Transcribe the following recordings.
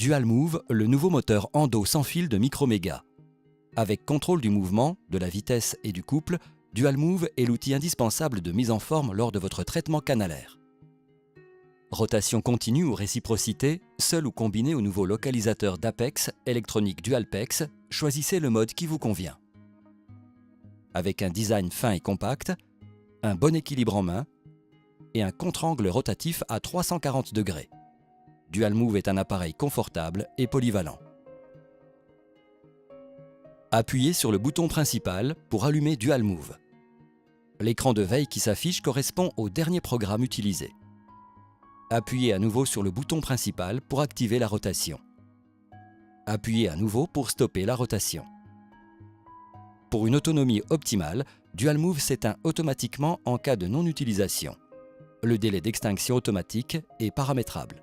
DualMove, le nouveau moteur endo sans fil de Microméga. Avec contrôle du mouvement, de la vitesse et du couple, DualMove est l'outil indispensable de mise en forme lors de votre traitement canalaire. Rotation continue ou réciprocité, seul ou combiné au nouveau localisateur d'Apex électronique DualPEX, choisissez le mode qui vous convient. Avec un design fin et compact, un bon équilibre en main et un contre-angle rotatif à 340 degrés. DualMove est un appareil confortable et polyvalent. Appuyez sur le bouton principal pour allumer DualMove. L'écran de veille qui s'affiche correspond au dernier programme utilisé. Appuyez à nouveau sur le bouton principal pour activer la rotation. Appuyez à nouveau pour stopper la rotation. Pour une autonomie optimale, DualMove s'éteint automatiquement en cas de non-utilisation. Le délai d'extinction automatique est paramétrable.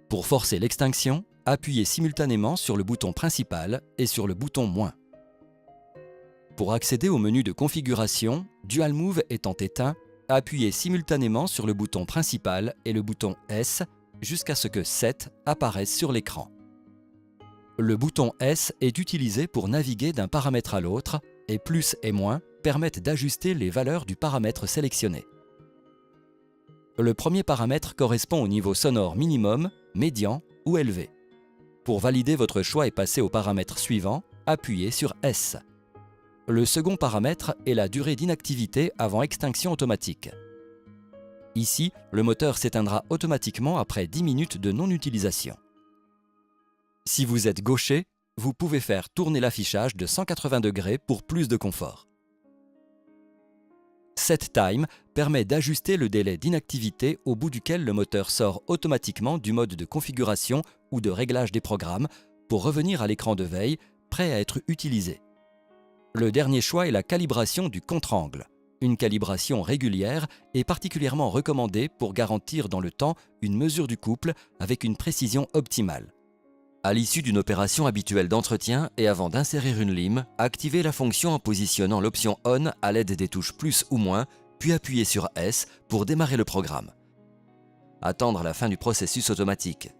Pour forcer l'extinction, appuyez simultanément sur le bouton principal et sur le bouton moins. Pour accéder au menu de configuration, DualMove étant éteint, appuyez simultanément sur le bouton principal et le bouton S jusqu'à ce que 7 apparaisse sur l'écran. Le bouton S est utilisé pour naviguer d'un paramètre à l'autre et plus et moins permettent d'ajuster les valeurs du paramètre sélectionné. Le premier paramètre correspond au niveau sonore minimum, médian ou élevé. Pour valider votre choix et passer au paramètre suivant, appuyez sur S. Le second paramètre est la durée d'inactivité avant extinction automatique. Ici, le moteur s'éteindra automatiquement après 10 minutes de non-utilisation. Si vous êtes gaucher, vous pouvez faire tourner l'affichage de 180 degrés pour plus de confort. Set Time permet d'ajuster le délai d'inactivité au bout duquel le moteur sort automatiquement du mode de configuration ou de réglage des programmes pour revenir à l'écran de veille, prêt à être utilisé. Le dernier choix est la calibration du contre-angle. Une calibration régulière est particulièrement recommandée pour garantir dans le temps une mesure du couple avec une précision optimale. À l'issue d'une opération habituelle d'entretien et avant d'insérer une lime, activez la fonction en positionnant l'option ON à l'aide des touches plus ou moins, puis appuyez sur S pour démarrer le programme. Attendre la fin du processus automatique.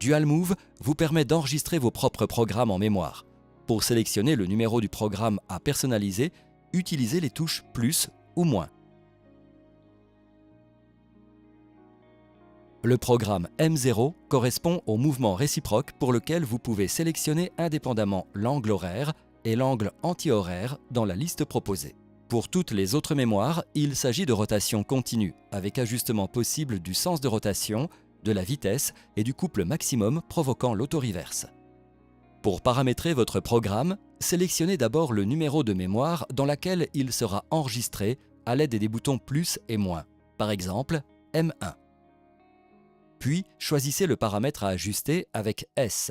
DualMove vous permet d'enregistrer vos propres programmes en mémoire. Pour sélectionner le numéro du programme à personnaliser, utilisez les touches plus ou moins. Le programme M0 correspond au mouvement réciproque pour lequel vous pouvez sélectionner indépendamment l'angle horaire et l'angle anti-horaire dans la liste proposée. Pour toutes les autres mémoires, il s'agit de rotation continue, avec ajustement possible du sens de rotation, de la vitesse et du couple maximum provoquant l'auto-reverse. Pour paramétrer votre programme, sélectionnez d'abord le numéro de mémoire dans laquelle il sera enregistré à l'aide des boutons plus et moins, par exemple M1. Puis, choisissez le paramètre à ajuster avec S.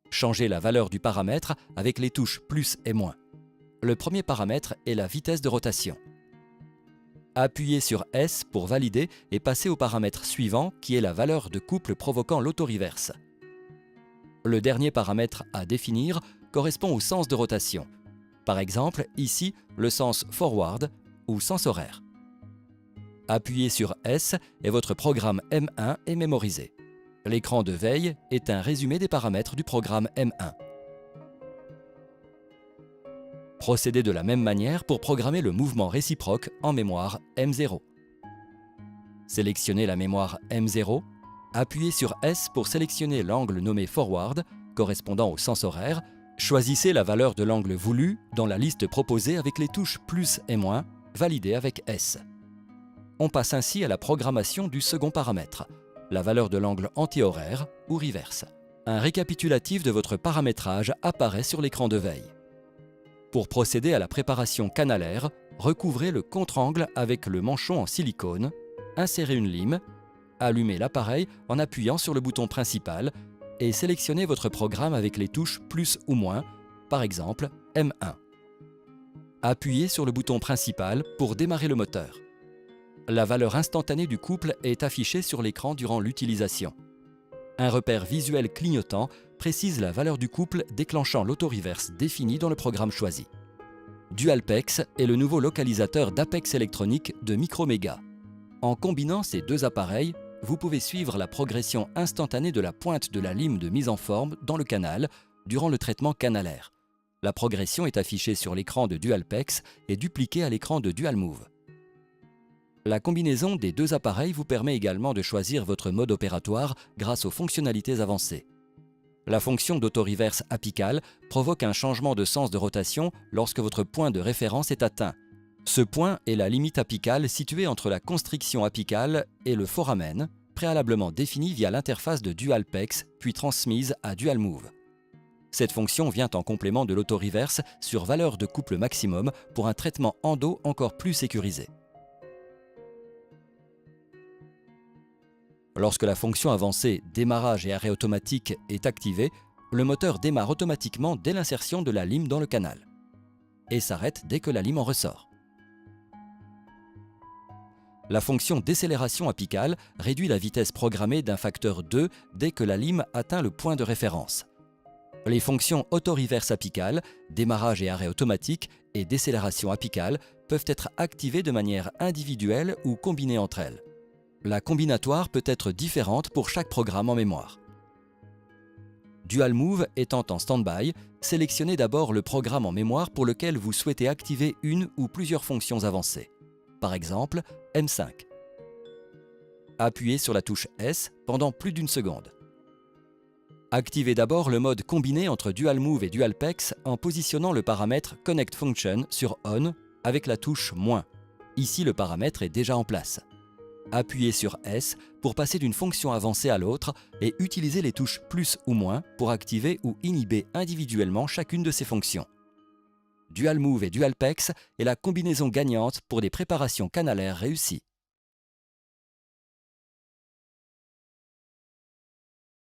Changez la valeur du paramètre avec les touches plus et moins. Le premier paramètre est la vitesse de rotation. Appuyez sur S pour valider et passer au paramètre suivant qui est la valeur de couple provoquant l'auto-reverse. Le dernier paramètre à définir correspond au sens de rotation. Par exemple, ici, le sens forward ou sens horaire. Appuyez sur S et votre programme M1 est mémorisé. L'écran de veille est un résumé des paramètres du programme M1. Procédez de la même manière pour programmer le mouvement réciproque en mémoire M0. Sélectionnez la mémoire M0. Appuyez sur S pour sélectionner l'angle nommé forward, correspondant au sens horaire. Choisissez la valeur de l'angle voulu dans la liste proposée avec les touches plus et moins, validées avec S. On passe ainsi à la programmation du second paramètre, la valeur de l'angle anti-horaire ou reverse. Un récapitulatif de votre paramétrage apparaît sur l'écran de veille. Pour procéder à la préparation canalaire, recouvrez le contre-angle avec le manchon en silicone, insérez une lime, allumez l'appareil en appuyant sur le bouton principal et sélectionnez votre programme avec les touches plus ou moins, par exemple M1. Appuyez sur le bouton principal pour démarrer le moteur. La valeur instantanée du couple est affichée sur l'écran durant l'utilisation. Un repère visuel clignotant précise la valeur du couple déclenchant l'auto-reverse définie dans le programme choisi. DualPEX est le nouveau localisateur d'Apex électronique de Microméga. En combinant ces deux appareils, vous pouvez suivre la progression instantanée de la pointe de la lime de mise en forme dans le canal durant le traitement canalaire. La progression est affichée sur l'écran de DualPEX et dupliquée à l'écran de DualMove. La combinaison des deux appareils vous permet également de choisir votre mode opératoire grâce aux fonctionnalités avancées. La fonction d'auto-reverse apical provoque un changement de sens de rotation lorsque votre point de référence est atteint. Ce point est la limite apicale située entre la constriction apicale et le foramen, préalablement définie via l'interface de DualPEX puis transmise à DualMove. Cette fonction vient en complément de l'auto-reverse sur valeur de couple maximum pour un traitement endo encore plus sécurisé. Lorsque la fonction avancée démarrage et arrêt automatique est activée, le moteur démarre automatiquement dès l'insertion de la lime dans le canal et s'arrête dès que la lime en ressort. La fonction décélération apicale réduit la vitesse programmée d'un facteur 2 dès que la lime atteint le point de référence. Les fonctions auto-reverse apicale, démarrage et arrêt automatique et décélération apicale peuvent être activées de manière individuelle ou combinées entre elles. La combinatoire peut être différente pour chaque programme en mémoire. DualMove étant en stand-by, sélectionnez d'abord le programme en mémoire pour lequel vous souhaitez activer une ou plusieurs fonctions avancées. Par exemple, M5. Appuyez sur la touche S pendant plus d'une seconde. Activez d'abord le mode combiné entre DualMove et DualPEX en positionnant le paramètre Connect Function sur On avec la touche -. Ici, le paramètre est déjà en place. Appuyez sur S pour passer d'une fonction avancée à l'autre et utilisez les touches plus ou moins pour activer ou inhiber individuellement chacune de ces fonctions. DualMove et DualPEX est la combinaison gagnante pour des préparations canalaires réussies.